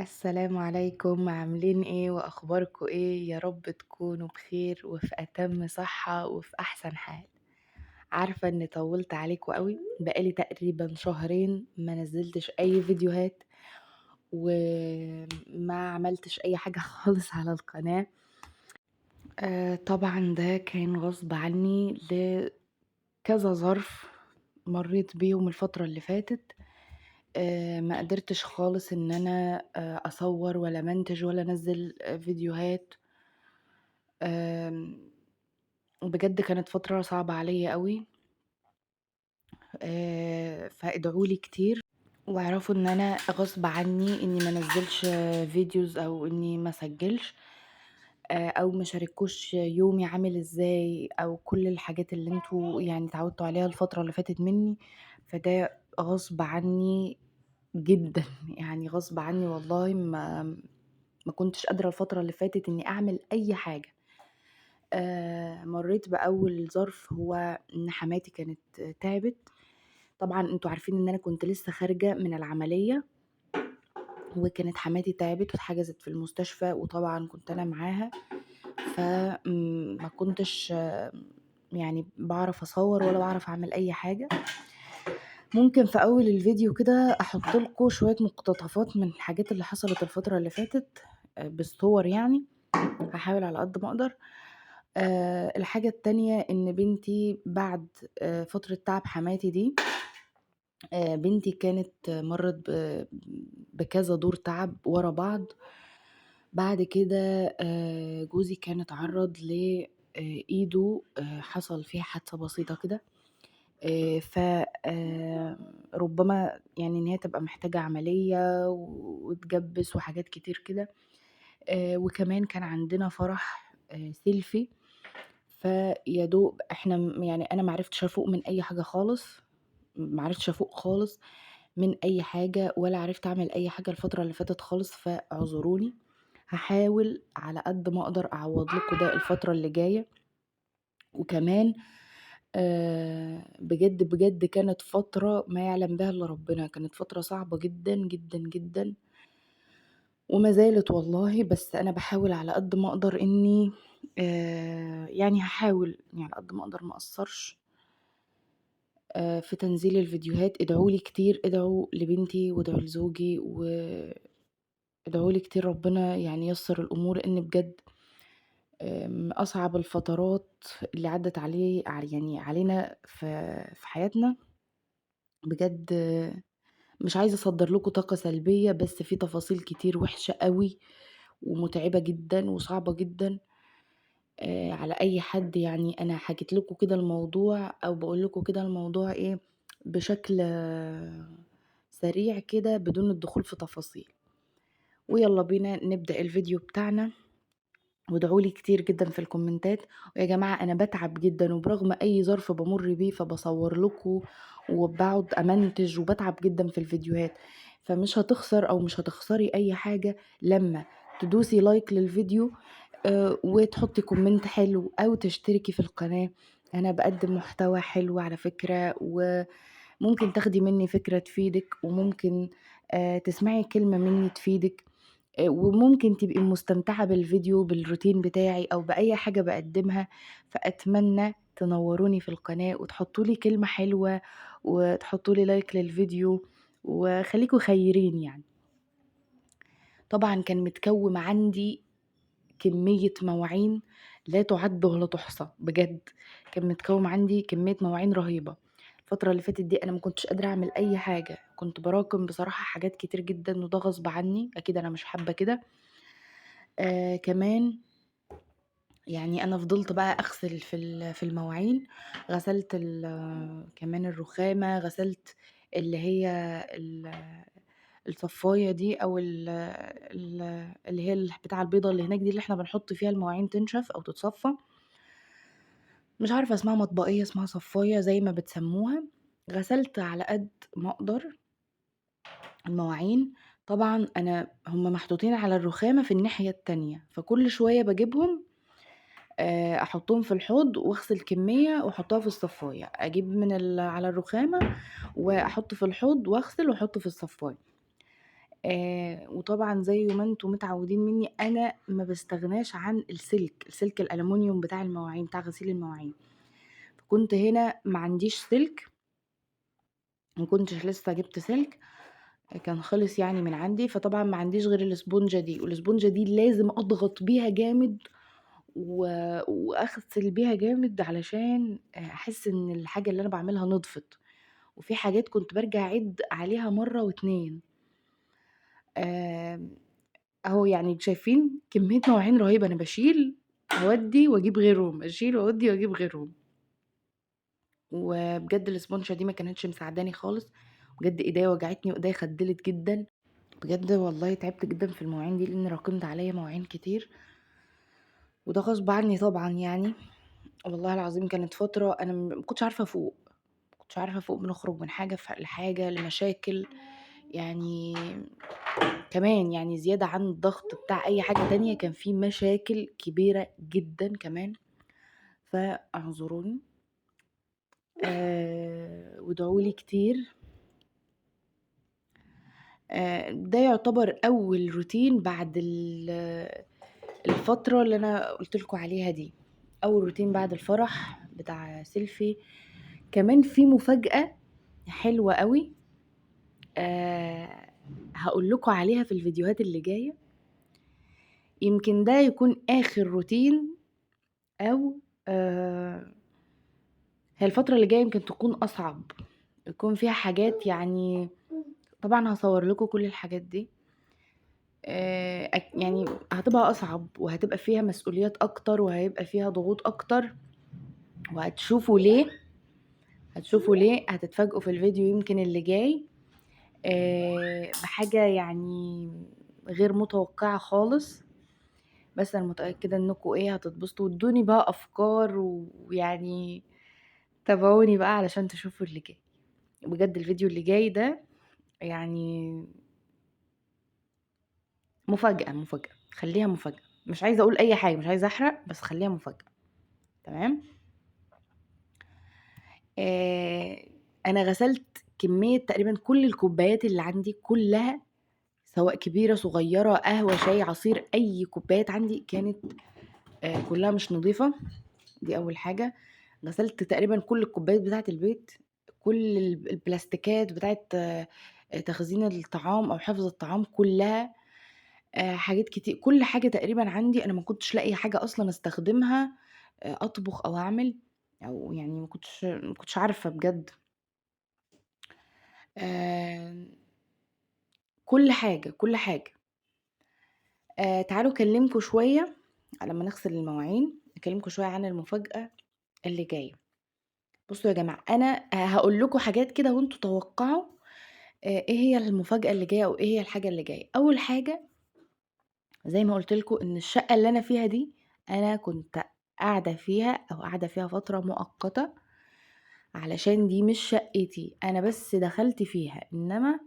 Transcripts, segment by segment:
السلام عليكم، عاملين ايه واخباركم ايه؟ يا رب تكونوا بخير وفي اتم صحة وفي احسن حال. عارفة اني طولت عليكم قوي، بقالي تقريبا شهرين ما نزلتش اي فيديوهات وما عملتش اي حاجة خالص على القناة. طبعا ده كان غصب عني لكذا ظرف مريت بيهم الفترة اللي فاتت. ما قدرتش خالص ان انا اصور ولا منتج ولا انزل فيديوهات. آمم، بجد كانت فترة صعبة عليَّ أوي. فادعوا لي كتير واعرفوا إن أنا غصب عني إني ما انزّلش videos أو إني ما اسجّلش، أو ما اشارككوش يومي عامل إزاي، أو كل الحاجات اللي أنتم يعني اتعودتوا عليها الفترة اللي فاتت منّي. فده غصب عني جدًا، يعني غصب عني والله ما كنتش قادرة الفترة اللي فاتت إني أعمل أي حاجة. مرّيت بأول ظرف، هو إن حماتي كانت تعبت. طبعًا أنتم عارفين إن أنا كنت لسه خارجة من العملية، وكانت حماتي تعبت واتحجزت في المستشفى، وطبعًا كنت أنا معاها. ف ما كنتش يعني باعرف أصوّر ولا باعرف أعمل أي حاجة. ممكن في أول الفيديو كده أحُط لكم شوية مقتطفات من الحاجات اللي حصلت الفترة اللي فاتت، بالصور يعني، هاحاول على قد ما أقدر. الحاجة التانية إن بنتي بعد فترة تعب حماتي دي، بنتي كانت مرّت بكذا دور تعب ورا بعض. بعد كده جوزي كان اتعرّض إيده حصل فيها حادثة بسيطة كده. ف ربما يعني إن هي تبقى محتاجة عملية وتجبّس وحاجات كتير كده. وكمان كان عندنا فرح سِلفي. فيا دوب إحنا يعني أنا ما عرفتش أفوق من أي حاجة خالص، ما عرفتش أفوق خالص من أي حاجة، ولا عرفت أعمل أي حاجة الفترة اللي فاتت خالص، فاعذروني. هاحاول على قد ما أقدر أعوّض لكم ده الفترة اللي جاية. وكمان بجد، بجد كانت فترة ما يعلم بها إلا ربنا، كانت فترة صعبة جدًا، جدًا، جدًا، وما زالت والله. بس أنا باحاول على قد ما أقدر إني يعني هاحاول إني على قد ما أقدر ما أقصّرش في تنزيل الفيديوهات. ادعوا لي كتير، ادعوا لبنتي وادعوا لزوجي وادعوا لي كتير ربنا يعني ييسّر الأمور، لإن بجد أصعب الفترات اللي عدّت يعني علينا في حياتنا. بجد مش عايزة أصدّر لكم طاقة سلبية، بس في تفاصيل كتير وحشة أوي ومُتعبة جدًا وصعبة جدًا على أي حد. يعني أنا حكيت لكم كده الموضوع، أو باقول لكم كده الموضوع إيه، بشكل سريع كده بدون الدخول في تفاصيل. ويالّا بينا نبدأ الفيديو بتاعنا. وادعوا لي كتير جدًا في الكومنتات. ويا جماعة أنا باتعب جدًا، وبرغم أي ظرف بامُر بيه فباصوّر لكم وباقعد أمنتج وباتعب جدًا في الفيديوهات. فمش هتخسر أو مش هتخسري أي حاجة لمّا تدوسي لايك للفيديو وتحطّي كومنت حلو أو تشتركي في القناة. أنا باقدّم محتوى حلو على فكرة، وممكن تاخدي منّي فكرة تفيدِك، وممكن تسمعي كلمة منّي تفيدِك. وممكن تبقي مستمتعة بالفيديو بالروتين بتاعي أو بأي حاجة باقدّمها. فأتمنى تنوّروني في القناة وتحطّوا لي كلمة حلوة وتحطّوا لي لايك للفيديو وخليكم خيرين يعني. طبعًا كان متكوّم عندي كمية مواعين لا تُعَد ولا تُحصى، بجد. كان متكوّم عندي كمية مواعين رهيبة. الفترة اللي فاتت دي أنا ما كنتش قادرة أعمل أي حاجة، كنت باراكم بصراحة حاجات كتير جدًا وده غصب عني، أكيد أنا مش حابة كده. كمان يعني أنا فضلت بقى أغسل في المواعين. غسلت كمان الرخامة، غسلت اللي هي ال الصفاية دي، أو اللي هي البتاعة البيضا اللي هناك دي، اللي إحنا بنحط فيها المواعين تنشف أو تتصفى. مش عارفة اسمها مطبقية، اسمها صفاية زي ما بتسموها. غسلت على قد ما أقدر المواعين. طبعًا هُم محطوطين على الرخامة في الناحية التانية، فكل شوية باجيبهم أحطّهم في الحوض واغسل كمية واحطّها في الصفاية، أجيب من على الرخامة وأحط في الحوض واغسل واحط في الصفاية. وطبعًا زي ما أنتم متعودين منّي أنا ما باستغناش عن السلك الألمونيوم بتاع المواعين، بتاع غسيل المواعين. فكنت هنا ما عنديش سلك، ما كنتش لسه جِبت سلك، كان خلص يعني من عندي، فطبعًا ما عنديش غير الإسبونجة دي، والإسبونجة دي لازم أضغط بيها جامد و وأغسل بيها جامد علشان أحس إن الحاجة اللي أنا باعملها نضفت، وفي حاجات كنت بارجع أعِد عليها مرّة و2. آمم أهو يعني شايفين كمية مواعين رهيبة، أنا باشيل أودّي وأجيب غيرهم، أشيل وأودّي وأجيب غيرهم. وبجد الإسبونشة دي ما كانتش مساعداني خالص، بجد إيديّا وجعتني وإيديّا خدّلت جدًا، بجد والله تعبت جدًا في المواعين دي، لإن راكمت عليَّ مواعين كتير، وده غصب عني طبعًا يعني. والله العظيم كانت فترة أنا ما كنتش عارفة أفوق، ما كنتش عارفة أفوق، بنخرج من حاجة لحاجة لمشاكل، يعني كمان يعني زيادة عن الضغط بتاع أي حاجة تانية، كان في مشاكل كبيرة جدًا كمان، فاعذروني. وادعوا لي كتير. ده يعتبر أول روتين بعد الفترة اللي أنا قُلت لكم عليها دي، أول روتين بعد الفرح بتاع سيلفي. كمان في مفاجأة حلوة أوي، هاقول لكم عليها في الفيديوهات اللي جاية، يمكن ده يكون آخر روتين، أو هي الفترة اللي جاية يمكن تكون أصعب، يكون فيها حاجات يعني طبعًا هاصور لكم كل الحاجات دي. يعني هتبقى أصعب، وهتبقى فيها مسؤوليات أكتر، وهيبقى فيها ضغوط أكتر، وهتشوفوا ليه، هتتفاجئوا في الفيديو يمكن اللي جاي بحاجة يعني غير متوقعة خالص، بس أنا متأكدة إنكم هتتبسطوا، وادوني بقى أفكار، ويعني تابعوني بقى علشان تشوفوا اللي جاي. بجد الفيديو اللي جاي ده يعني مفاجأة، خلّيها مفاجأة، مش عايزة أقول أي حاجة، مش عايزة أحرق، بس خلّيها مفاجأة، تمام؟ آآ أنا غسلت كمية تقريبًا كل الكوبايات اللي عندي كلّها، سواء كبيرة، صغيّرة، قهوة، شاي، عصير، أي كوبايات عندي كانت كلّها مش نضيفة، دي أول حاجة. غسلت تقريبًا كل الكوبايات بتاعة البيت، كل البلاستيكات بتاعة تخزين الطعام أو حفظ الطعام كلّها، حاجات كل حاجة تقريبًا عندي أنا ما كنتش لاقية حاجة أصلًا أستخدمها أطبخ أو أعمل، أو يعني ما كنتش عارفة بجد. آآ كل حاجة، كل حاجة. تعالوا أكلمكم شوية على أمّا نغسل المواعين، أكلمكم شوية عن المفاجأة اللي جاية. بُصّوا يا جماعة، أنا هاقول لكم حاجات كده وأنتم توقعوا إيه هي المفاجأة اللي جاية، أو إيه هي الحاجة اللي جاية. أول حاجة زي ما قُلت لكم إن الشقة اللي أنا فيها دي، أنا كنت قاعدة فيها فترة مؤقتة، علشان دي مش شقتي، أنا بس دخلت فيها، إنما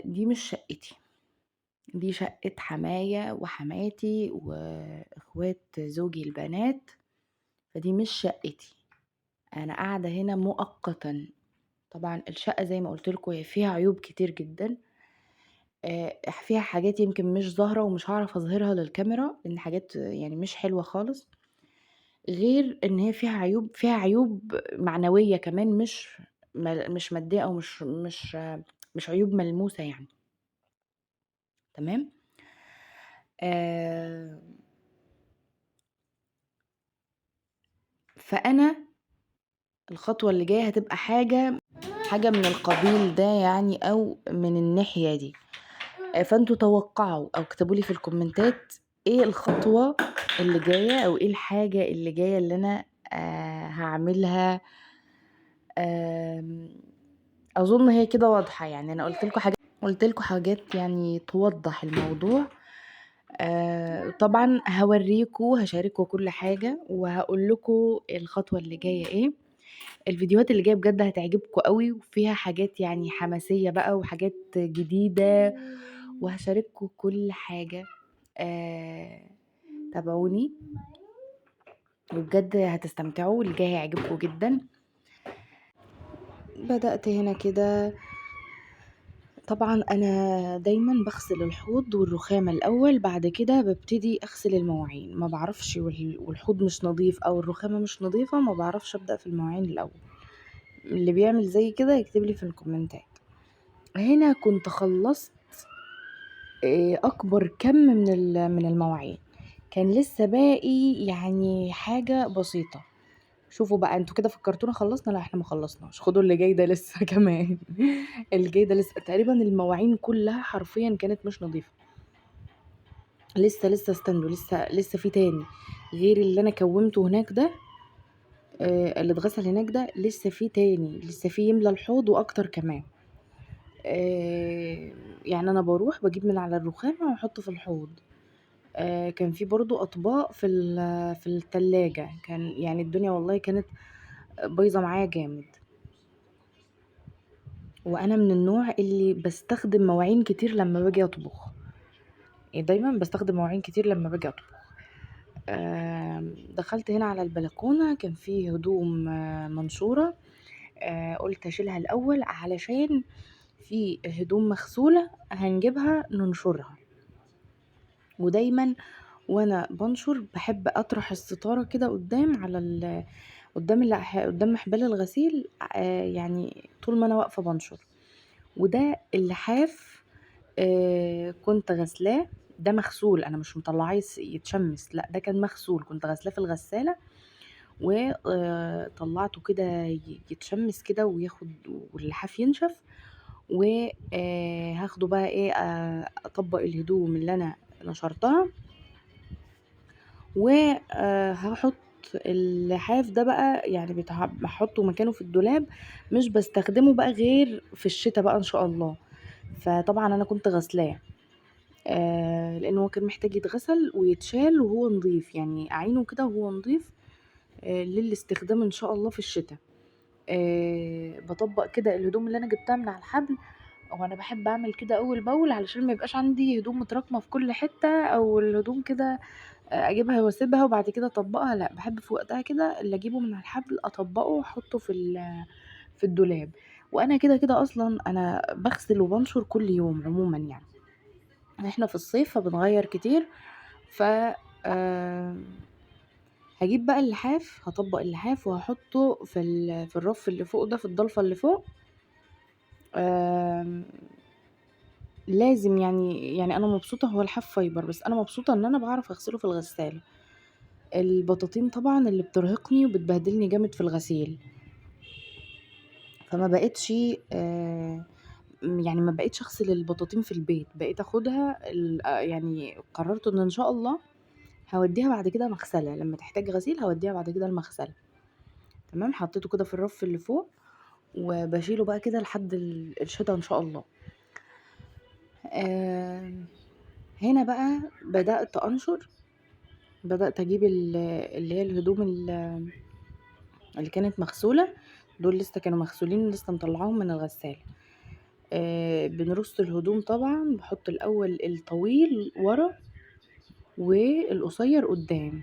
دي مش شقتي، دي شقة حمايا وحماتي وإخوات زوجي البنات، فدي مش شقتي، أنا قاعدة هنا مؤقتًا. طبعًا الشقة زي ما قُلت لكم هي فيها عيوب كتير جدًا، فيها حاجات يمكن مش ظاهرة ومش هاعرف أظهرها للكاميرا، لإن حاجات يعني مش حلوة خالص، غير إن هي فيها عيوب معنوية كمان، مش مادية، أو مش عيوب ملموسة يعني، تمام؟ آآ فأنا الخطوة اللي جاية هتبقى حاجة من القبيل ده يعني، أو من الناحية دي. فأنتم توقعوا أو اكتبوا لي في الكومنتات إيه الخطوة اللي جاية، أو إيه الحاجة اللي جاية اللي أنا هاعملها. آمم أظن هي كده واضحة، يعني أنا قُلت لكم حاجات يعني توضّح الموضوع. طبعًا هاشارككم كل حاجة، وهاقول لكم الخطوة اللي جاية إيه. الفيديوهات اللي جاية بجد هتعجبكم أوي، وفيها حاجات يعني حماسية بقى وحاجات جديدة، وهاشارككم كل حاجة. آآ تابعوني، وبجد هتستمتعوا، واللي جاي هيعجبكم جدًا. بدأت هنا كده طبعًا أنا دايمًا باغسل الحوض والرخامة الأول، بعد كده بابتدي أغسل المواعين، ما باعرفش والحوض مش نضيف أو الرخامة مش نضيفة ما باعرفش أبدأ في المواعين الأول، اللي بيعمل زيي كده يكتب لي في الكومنتات. هنا كنت خلّصت أكبر كَم من المواعين، كان لسه باقي يعني حاجة بسيطة. شوفوا بقى أنتم كده فكرتونا خلّصنا، لأ إحنا ما خلّصناش، خدوا اللي جاي ده لسه كمان اللي جاي ده لسه تقريبًا المواعين كلّها حرفيًا كانت مش نضيفة، لسه استنوا لسه في تاني غير اللي أنا كوّمته هناك ده، اللي اتغسل هناك ده لسه في تاني، لسه في يملى الحوض وأكتر كمان. يعني أنا باروح باجيب من على الرخامة وأحط في الحوض. كان في برضه أطباق في التلاجة، كان يعني الدنيا والله كانت بايظة معايا جامد. وأنا من النوع اللي باستخدم مواعين كتير لمّا باجي أطبخ، يعني دايمًا باستخدم مواعين كتير لمّا باجي أطبخ. دخلت هنا على البلكونة كان في هدوم منشورة، قُلت أشيلها الأول علشان في هدوم مغسولة هنجيبها ننشرها. ودايمًا وأنا بانشر باحب أطرح الستارة كده قدّام على قدّام محبال الغسيل، يعني طول ما أنا واقفة بانشر. وده اللحاف كنت غاسلاه، ده مغسول أنا مش مطلّعاه يتشمس، لأ ده كان مغسول كنت غاسلاه في الغسالة و طلّعته كده يتشمس كده واللحاف ينشف، و هاخده بقى إيه، أطبّق الهدوم اللي أنا نشرتها، و هاحط اللحاف ده بقى يعني باحطه مكانه في الدولاب، مش باستخدمه بقى غير في الشتا بقى إن شاء الله. فطبعًا أنا كنت غاسلاه، لإن هو كان محتاج يتغسل ويتشال وهو نضيف، يعني أعينه كده وهو نضيف للاستخدام إن شاء الله في الشتا. باطبّق كده الهدوم اللي أنا جبتها من على الحبل، وأنا باحب أعمل كده أول بأول علشان ما يبقاش عندي هدوم متراكمة في كل حتة، أو الهدوم كده أجيبها وأسيبها وبعد كده أطبّقها، لأ باحب في وقتها كده اللي أجيبه من على الحبل أطبّقه وأحطه في الدولاب. وأنا كده أصلًا أنا باغسل وبانشر كل يوم عمومًا يعني. إحنا في الصيف فبنغيّر كتير، ف هاجيب بقى اللحاف، هاطبّق اللحاف وهاحطه في الرف اللي فوق ده، في الضلفة اللي فوق. آمم لازم يعني أنا مبسوطة، هو لحاف فايبر بس أنا مبسوطة إن أنا باعرف أغسله في الغسالة. البطاطين طبعًا اللي بترهقني وبتبهدلني جامد في الغسيل، فما بقيتش يعني ما بقيتش أغسل البطاطين في البيت، بقيت آخُدها يعني قررت إن شاء الله هاودّيها بعد كده مغسلة، لمّا تحتاج غسيل هاودّيها بعد كده المغسلة. تمام، حطيته كده في الرف اللي فوق وباشيله بقى كده لحد الشتا إن شاء الله. آمم هنا بقى بدأت أنشر، بدأت أجيب اللي هي الهدوم اللي كانت مغسولة، دول لسه كانوا مغسولين لسه مطلعاهم من الغسالة. بنرص الهدوم طبعًا، باحط الأول الطويل ورا والقصير قدام،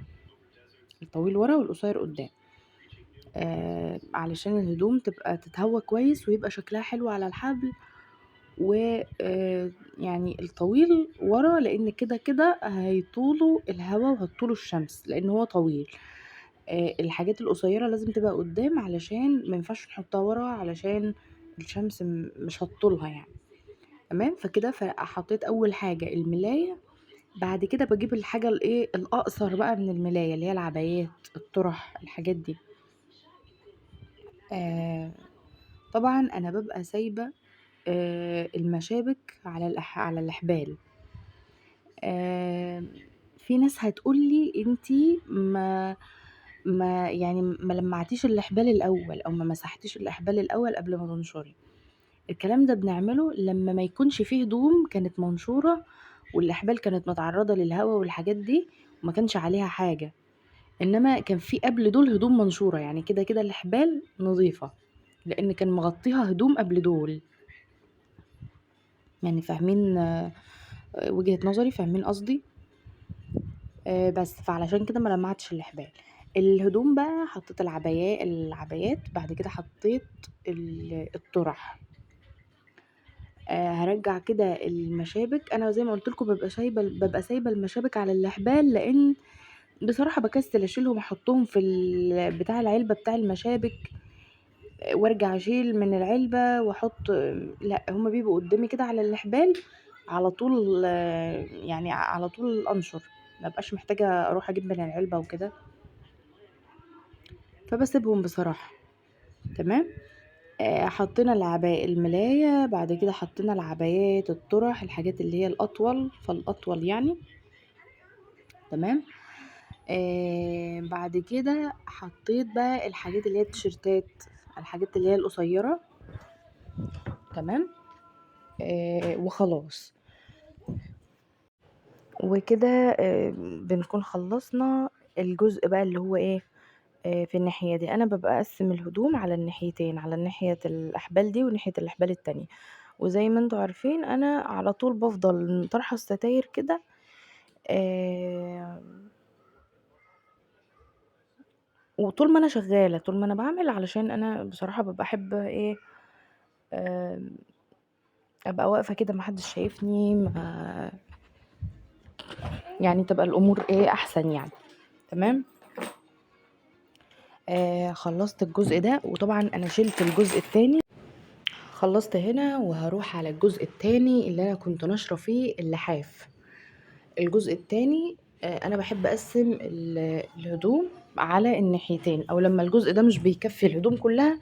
الطويل ورا والقصير قدام، علشان الهدوم تبقى تتهوى كويس ويبقى شكلها حلو على الحبل. و يعني الطويل ورا لإن كده هيطوله الهوا وهتطوله الشمس لإن هو طويل. الحاجات القصيرة لازم تبقى قدّام علشان ما ينفعش نحطها ورا علشان الشمس مش هتطولها يعني. تمام، فكده حطيت أول حاجة الملاية، بعد كده باجيب الحاجة الإيه الأقصر بقى من الملاية اللي هي العبايات، الطُرح، الحاجات دي. آآ طبعًا أنا بابقى سايبة المشابك على الإحبال. آمم في ناس هتقول لي أنتِ ما يعني ما لمّعتيش الإحبال الأول أو ما مسحتيش الإحبال الأول قبل ما تنشري. الكلام ده بنعمله لمّا ما يكونش في هدوم كانت منشورة والإحبال كانت متعرّضة للهوا والحاجات دي وما كانش عليها حاجة، إنما كان في قبل دول هدوم منشورة، يعني كده الإحبال نضيفة، لإن كان مغطّيها هدوم قبل دول. يعني فاهمين وجهة نظري، فاهمين قصدي؟ بس، فعلشان كده ما لمّعتش الإحبال. الهدوم بقى حطيت العبايات، بعد كده حطيت الطُرح. هارجّع كده المشابك. أنا زي ما قُلت لكم بابقى سايبة المشابك على الإحبال، لإن بصراحة باكسّل أشيلهم أحطّهم في بتاع العلبة بتاع المشابك، وارجع أشيل من العلبة وأحط. لأ، هُم بيبقوا قدّامي كده على الإحبال على طول، يعني على طول أنشر، ما ابقاش محتاجة أروح أجيب من العلبة وكده، فباسيبهم بصراحة. تمام. حطينا الملاية، بعد كده حطينا العبايات، الطُرح، الحاجات اللي هي الأطول فالأطول يعني. تمام. بعد كده حطيت بقى الحاجات اللي هي التيشيرتات، الحاجات اللي هي القصيرة. تمام. وخلاص. وكده بنكون خلّصنا الجزء بقى اللي هو إيه، في الناحية دي. أنا بابقى أقسّم الهدوم على الناحيتين، على ناحية الأحبال دي وناحية الأحبال التانية. وزي ما أنتم عارفين أنا على طول بافضل طارحة الستاير كده، آآ وطول ما أنا شغّالة، طول ما أنا باعمل، علشان أنا بصراحة بابقى أحب إيه، آمم أبقى واقفة كده ما حدّش شايفني، ما يعني تبقى الأمور إيه، أحسن يعني. تمام. خلّصت الجزء ده، وطبعًا أنا شِلت الجزء التاني. خلّصت هنا وهاروح على الجزء التاني اللي أنا كنت ناشرة فيه اللحاف. الجزء التاني أنا باحب أقسّم الهدوم على الناحيتين، أو لمّا الجزء ده مش بيكفّي الهدوم كلّها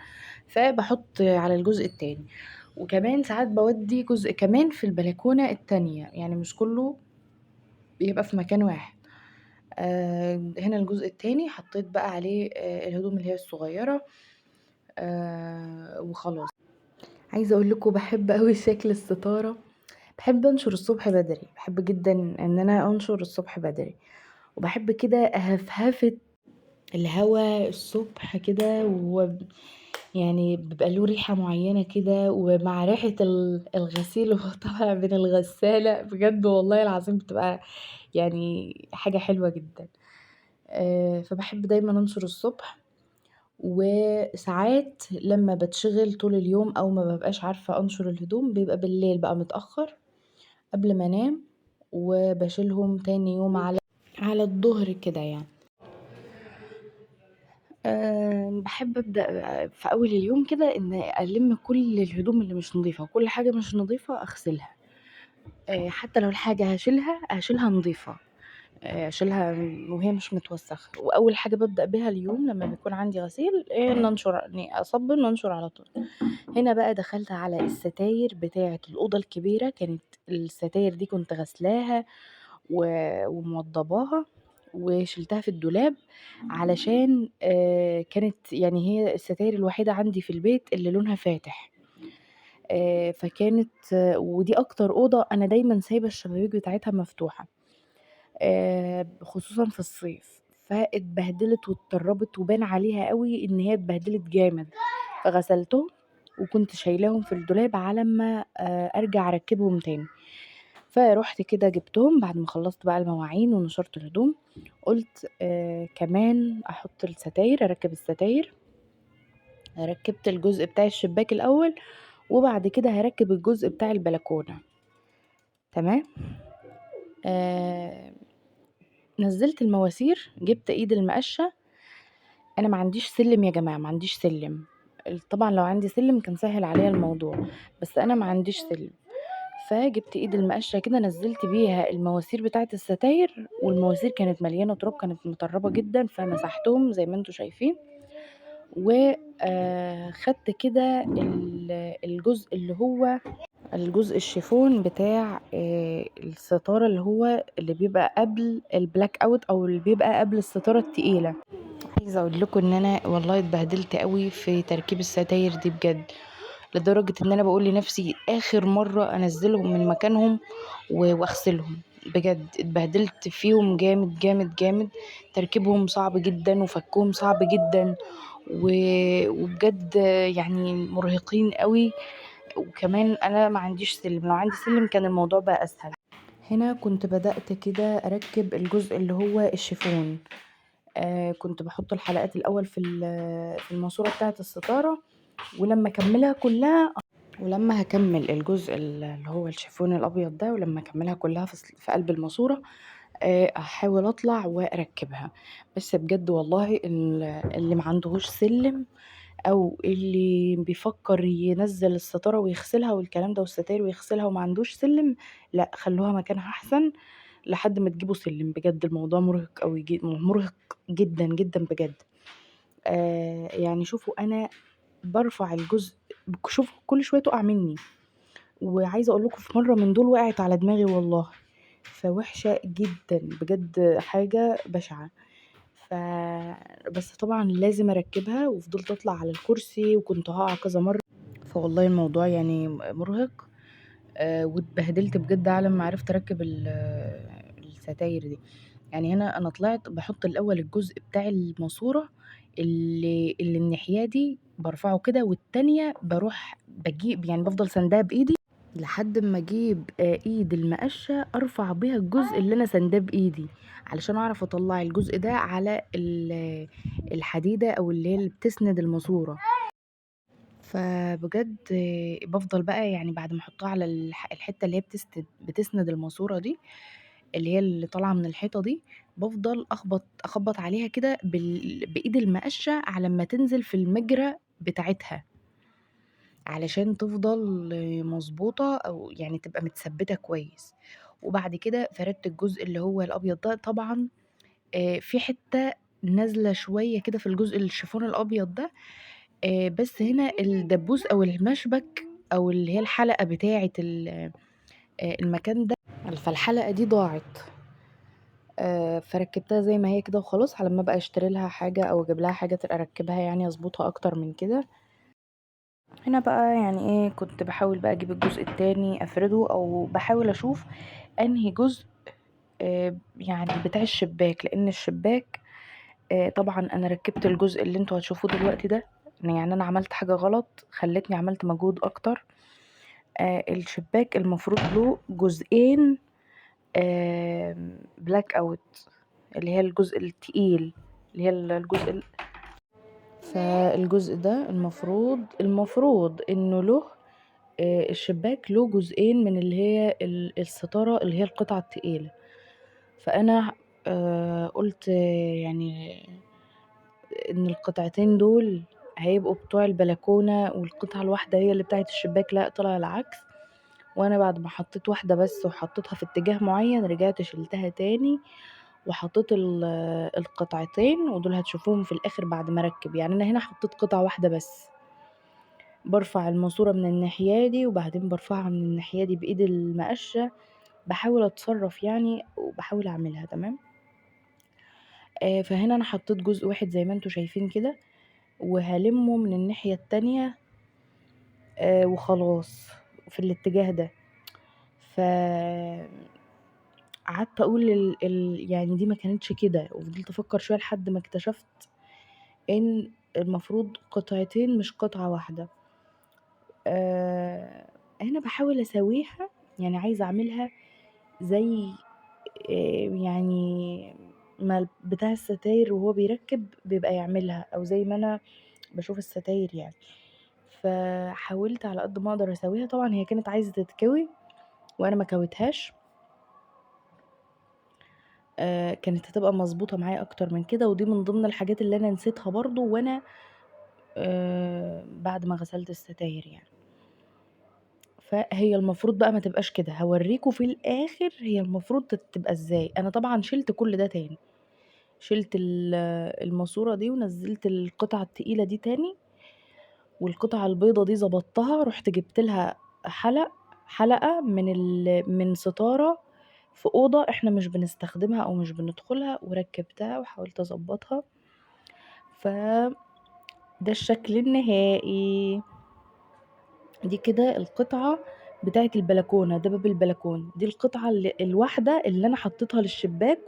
فباحط على الجزء التاني. وكمان ساعات باودّي جزء كمان في البلكونة التانية، يعني مش كلّه بيبقى في مكان واحد. هنا الجزء التاني حطيت بقى عليه الهدوم اللي هي الصغيّرة، وخلاص. عايزة أقول لكم باحب أوي شكل الستارة، باحب أنشر الصبح بدري، باحب جدًا إن أنا أنشر الصبح بدري، وباحب كده أهفهفة الهوا الصبح كده، يعني بيبقى له ريحة معيّنة كده، ومع ريحة الغسيل وهو طالع من الغسالة، بجد والله العظيم بتبقى يعني حاجة حلوة جدًا. فباحب دايمًا أنشر الصبح. وساعات لمّا باتشغل طول اليوم أو ما بابقاش عارفة أنشر الهدوم، بيبقى بالليل بقى متأخر قبل ما أنام، وباشيلهم تاني يوم على الضهر كده يعني. باحب أبدأ في أول اليوم كده إن ألِم كل الهدوم اللي مش نضيفة، وكل حاجة مش نضيفة أغسلها. حتى لو الحاجة هاشيلها نضيفة، أشيلها وهي مش متوسخة. وأول حاجة بابدأ بيها اليوم لمّا بيكون عندي غسيل إن أنشر، إني أصبِّن وأنشر على طول. هنا بقى دخلت على الستاير بتاعة الأوضة الكبيرة، كانت الستاير دي كنت غاسلاها وموضباها وشِلتها في الدولاب، علشان كانت يعني هي الستاير الوحيدة عندي في البيت اللي لونها فاتح. فكانت ودي أكتر أوضة أنا دايمًا سايبة الشبابيك بتاعتها مفتوحة، خصوصًا في الصيف. فاتبهدلت واتطربت وبان عليها أوي إن هي اتبهدلت جامد، فغسلتهم وكنت شايلاهم في الدولاب على أمّا أرجع أركّبهم تاني. فرُحت كده جبتهم بعد ما خلّصت بقى المواعين ونشرت الهدوم، قُلت كمان أحط الستاير، أركّب الستاير. ركّبت الجزء بتاع الشباك الأول، وبعد كده هاركّب الجزء بتاع البلكونة. تمام. آآ نزّلت المواسير، جِبت إيد المقشة. أنا ما عنديش سلِّم يا جماعة، ما عنديش سلِّم. طبعًا لو عندي سلِّم كان سهِّل عليَّ الموضوع، بس أنا ما عنديش سلِّم. فجِبت إيد المقشة كده نزّلت بيها المواسير بتاعة الستاير، والمواسير كانت مليانة تراب، كانت مطرّبة جدًا، فمسحتهم زي ما أنتم شايفين. و خدت كده الجزء الشيفون بتاع الستارة اللي بيبقى قبل الblack out، أو اللي بيبقى قبل الستارة التقيلة. عايزة أقول لكم إن أنا والله اتبهدلت أوي في تركيب الستاير دي بجد، لدرجة إن أنا باقول لنفسي آخر مرّة أنزّلهم من مكانهم وأغسلهم. بجد اتبهدلت فيهم جامد، جامد، جامد. تركيبهم صعب جدًا وفكّهم صعب جدًا، وبجد يعني مرهقين أوي. وكمان أنا ما عنديش سلِّم، لو عندي سلِّم كان الموضوع بقى أسهل. هنا كنت بدأت كده أركّب الجزء اللي هو الشيفون. كنت باحط الحلقات الأول في الماسورة بتاعة الستارة، ولمّا أكمّلها كلّها ولما هكمل الجزء اللي هو الشيفون الابيض ده، ولما اكملها كلها في قلب الماسورة، احاول اطلع واركبها. بس بجد والله اللي ما عندهوش سلم، او اللي بيفكر ينزل الستارة ويغسلها والكلام ده والستاير ويغسلها وما عندوش سلم، لا خلوها مكانها احسن لحد ما تجيبوا سلم. بجد الموضوع مرهق قوي، مرهق جدا جدا بجد. يعني شوفوا انا برفع الجزء، شوفوا كل شويه تقع مني. وعايزه اقول لكم في مره من دول وقعت على دماغي والله، فوحشه جدا بجد، حاجه بشعه. ف بس طبعا لازم اركبها، وفضلت اطلع على الكرسي وكنت هقع كذا مره. فوالله الموضوع يعني مرهق. واتبهدلت بجد على ما عرفت اركب الستاير دي. يعني هنا انا طلعت بحط الاول الجزء بتاع الماسوره اللي الناحيه دي برفعه كده، والتانية بروح بجيب، يعني بفضل سندها بايدي لحد ما اجيب ايد المقشه ارفع بيها الجزء اللي انا سنداه بايدي، علشان اعرف اطلع الجزء ده على الحديده او اللي هي اللي بتسند الماسوره. فبجد بفضل بقى يعني بعد ما احطها على الحته اللي هي بتسند الماسوره دي، اللي هي اللي طالعه من الحيطه دي، بفضل اخبط عليها كده بايد المقشه على ما تنزل في المجرى بتاعتها، علشان تفضل مظبوطه، او يعني تبقى متثبته كويس. وبعد كده فردت الجزء اللي هو الابيض ده. طبعا في حته نازله شويه كده في الجزء الشيفون الابيض ده، بس هنا الدبوس او المشبك او اللي هي الحلقه بتاعه المكان ده، فالحلقه دي ضاعت. فركبتها زي ما هي كده وخلاص، على ما بقى اشتري لها حاجه او اجيب لها حاجه اركبها يعني اظبطها اكتر من كده. هنا بقى يعني ايه، كنت بحاول بقى اجيب الجزء التاني افرده، او بحاول اشوف انهي جزء يعني بتاع الشباك، لان الشباك طبعا انا ركبت الجزء اللي انتوا هتشوفوه دلوقتي ده. يعني انا عملت حاجه غلط خلتني عملت مجهود اكتر. الشباك المفروض له جزئين بلاك اوت، اللي هي الجزء التقيل، اللي هي الجزء. فالجزء ده المفروض انه له الشباك له جزئين من اللي هي الستارة اللي هي القطعة التقيلة. فانا قلت يعني ان القطعتين دول هيبقوا بتوع البلكونة، والقطعة الواحدة هي اللي بتاعت الشباك. لا، طلع العكس. وانا بعد ما حطيت واحدة بس وحطيتها في اتجاه معين، رجعت شلتها تاني وحطيت القطعتين، ودول هتشوفوهم في الاخر بعد ما اركب. يعني انا هنا حطيت قطعة واحدة بس، برفع الماسورة من الناحية دي وبعدين برفعها من الناحية دي بايد المقشة. بحاول اتصرف يعني وبحاول اعملها تمام. فهنا انا حطيت جزء واحد زي ما انتوا شايفين كده، وهلمه من الناحية التانية وخلاص في الاتجاه ده. ف قعدت اقول يعني دي ما كانتش كده، وفضلت افكر شويه لحد ما اكتشفت ان المفروض قطعتين مش قطعه واحده. هنا بحاول اسويها، يعني عايزه اعملها زي يعني ما بتاع الستاير وهو بيركب بيبقى يعملها، او زي ما انا بشوف الستاير يعني. فحاولت على قد ما اقدر اسويها. طبعا هي كانت عايزه تتكوي وانا ما كويتهاش. كانت هتبقى مظبوطه معايا اكتر من كده، ودي من ضمن الحاجات اللي انا نسيتها برضو وانا بعد ما غسلت الستاير يعني. فهي المفروض بقى ما تبقاش كده، هوريكم في الاخر هي المفروض تبقى ازاي. انا طبعا شلت كل ده تاني، شلت الماسوره دي ونزلت القطعه التقيله دي تاني، والقطعه البيضه دي ظبطتها، رحت جبت لها حلقه من ستاره في اوضه احنا مش بنستخدمها او مش بندخلها، وركبتها وحاولت اظبطها. فده الشكل النهائي. دي كده القطعة بتاعة البلكونة، ده باب البلكونة. دي القطعة الواحدة اللي انا حطيتها للشباك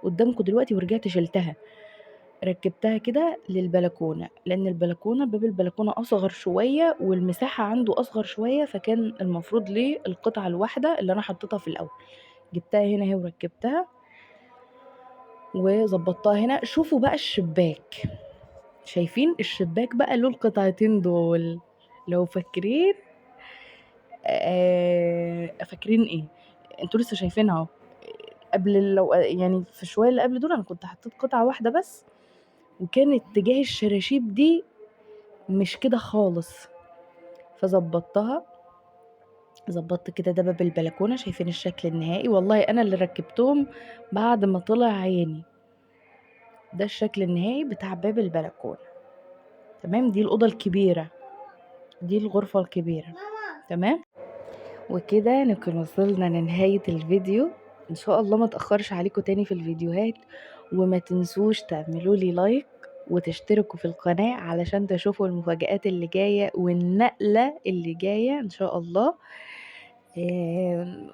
قدامكم دلوقتي، ورجعت شلتها ركبتها كده للبلكونة، لان البلكونة باب البلكونة اصغر شوية والمساحة عنده اصغر شوية، فكان المفروض ليه القطعة الواحدة اللي انا حطيتها في الاول. جبتها هنا اهي وركبتها وظبطتها هنا. شوفوا بقى الشباك، شايفين الشباك بقى له القطعتين دول؟ لو فاكرين فاكرين إيه؟ أنتم لسه شايفينها أهو. قبل لو يعني في الشوية اللي قبل دول أنا كنت حطيت قطعة واحدة بس، وكان اتجاه الشراشيب دي مش كده خالص، فضبطتها، ضبطت كده ده باب البلكونة. شايفين الشكل النهائي؟ والله أنا اللي ركبتهم بعد ما طلع عيني. ده الشكل النهائي بتاع باب البلكونة. تمام، دي الأوضة الكبيرة، دي الغرفة الكبيرة. تمام، وكده نكون وصلنا لنهاية الفيديو. ان شاء الله ما تأخرش عليكم تاني في الفيديوهات، وما تنسوش تعملوا لي لايك وتشتركوا في القناة علشان تشوفوا المفاجآت اللي جاية والنقلة اللي جاية ان شاء الله.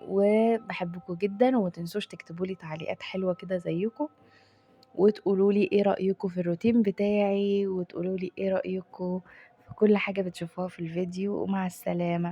وبحبكم جدا، وما تنسوش تكتبوا لي تعليقات حلوة كده زيكم، وتقولوا لي ايه رأيكم في الروتين بتاعي، وتقولوا لي ايه رأيكم في كل حاجة بتشوفوها في الفيديو. ومع السلامة.